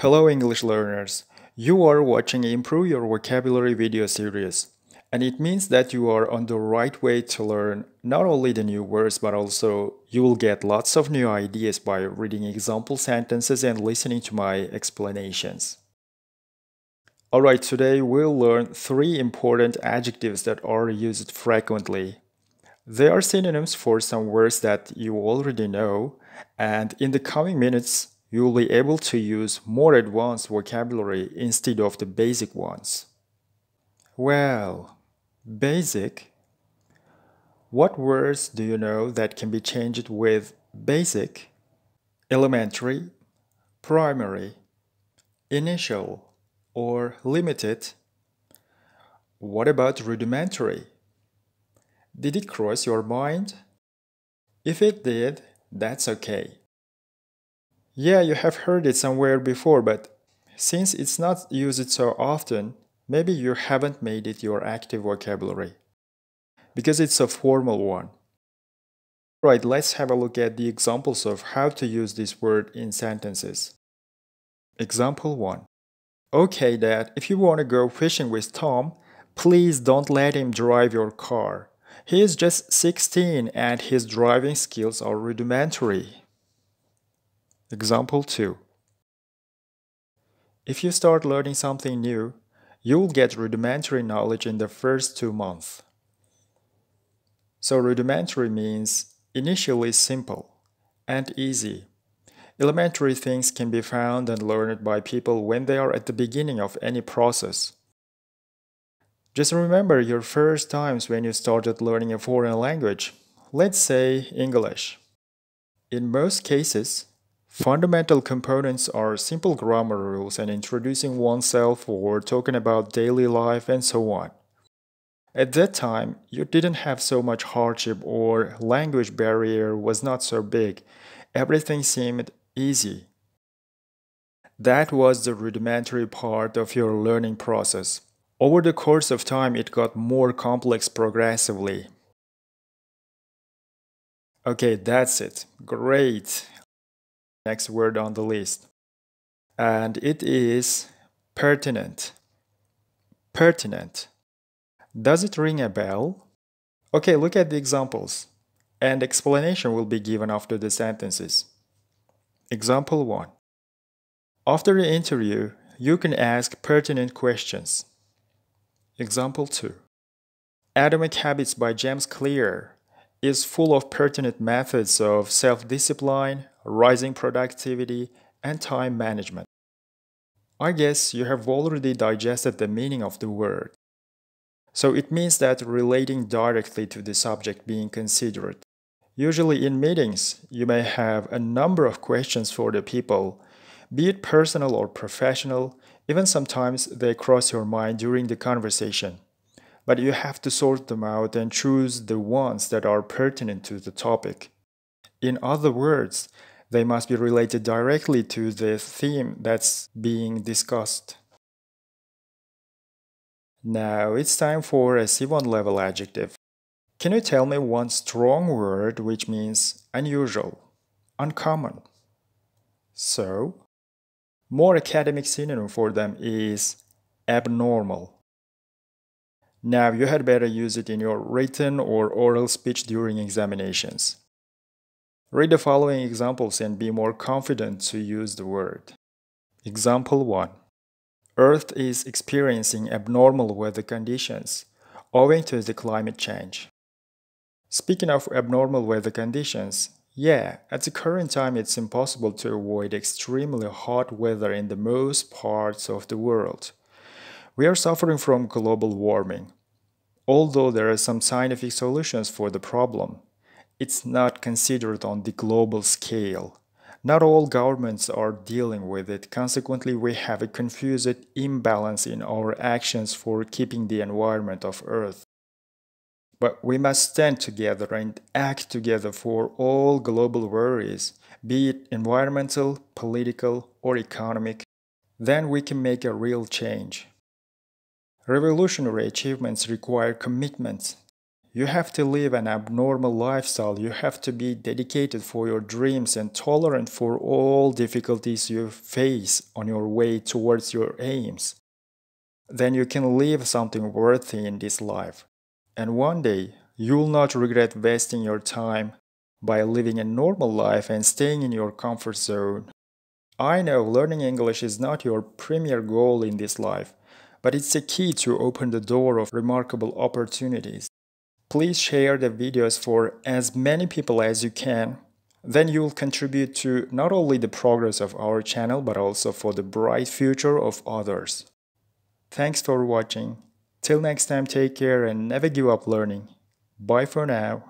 Hello English learners, you are watching Improve Your Vocabulary video series, and it means that you are on the right way to learn not only the new words but also you will get lots of new ideas by reading example sentences and listening to my explanations. Alright, today we'll learn three important adjectives that are used frequently. They are synonyms for some words that you already know, and in the coming minutes, you will be able to use more advanced vocabulary instead of the basic ones. Well, basic. What words do you know that can be changed with basic? Elementary, primary, initial, or limited? What about rudimentary? Did it cross your mind? If it did, that's okay. Yeah, you have heard it somewhere before, but since it's not used so often, maybe you haven't made it your active vocabulary because it's a formal one. Right, let's have a look at the examples of how to use this word in sentences. Example 1. Okay, Dad, if you want to go fishing with Tom, please don't let him drive your car. He is just 16 and his driving skills are rudimentary. Example 2. If you start learning something new, you'll get rudimentary knowledge in the first 2 months. So rudimentary means initially simple and easy. Elementary things can be found and learned by people when they are at the beginning of any process. Just remember your first times when you started learning a foreign language, let's say English. In most cases, fundamental components are simple grammar rules and introducing oneself or talking about daily life and so on. At that time, you didn't have so much hardship or language barrier was not so big. Everything seemed easy. That was the rudimentary part of your learning process. Over the course of time, it got more complex progressively. Okay, that's it. Great. Next word on the list. And it is pertinent. Pertinent. Does it ring a bell? Okay, look at the examples. And explanation will be given after the sentences. Example 1. After the interview, you can ask pertinent questions. Example 2. Atomic Habits by James Clear is full of pertinent methods of self-discipline, rising productivity, and time management. I guess you have already digested the meaning of the word. So it means that relating directly to the subject being considered. Usually in meetings, you may have a number of questions for the people, be it personal or professional, even sometimes they cross your mind during the conversation. But you have to sort them out and choose the ones that are pertinent to the topic. In other words, they must be related directly to the theme that's being discussed. Now it's time for a C1 level adjective. Can you tell me one strong word which means unusual, uncommon? So, more academic synonym for them is abnormal. Now you had better use it in your written or oral speech during examinations. Read the following examples and be more confident to use the word. Example 1. Earth is experiencing abnormal weather conditions owing to the climate change. Speaking of abnormal weather conditions, yeah, at the current time it's impossible to avoid extremely hot weather in the most parts of the world. We are suffering from global warming. Although there are some scientific solutions for the problem, it's not considered on the global scale. Not all governments are dealing with it, consequently we have a confused imbalance in our actions for keeping the environment of Earth. But we must stand together and act together for all global worries, be it environmental, political, or economic. Then we can make a real change. Revolutionary achievements require commitment, You have to live an abnormal lifestyle. You have to be dedicated for your dreams and tolerant for all difficulties you face on your way towards your aims. Then you can live something worthy in this life. And one day, you'll not regret wasting your time by living a normal life and staying in your comfort zone. I know learning English is not your premier goal in this life, but it's a key to open the door of remarkable opportunities. Please share the videos for as many people as you can. Then you'll contribute to not only the progress of our channel, but also for the bright future of others. Thanks for watching. Till next time, take care and never give up learning. Bye for now.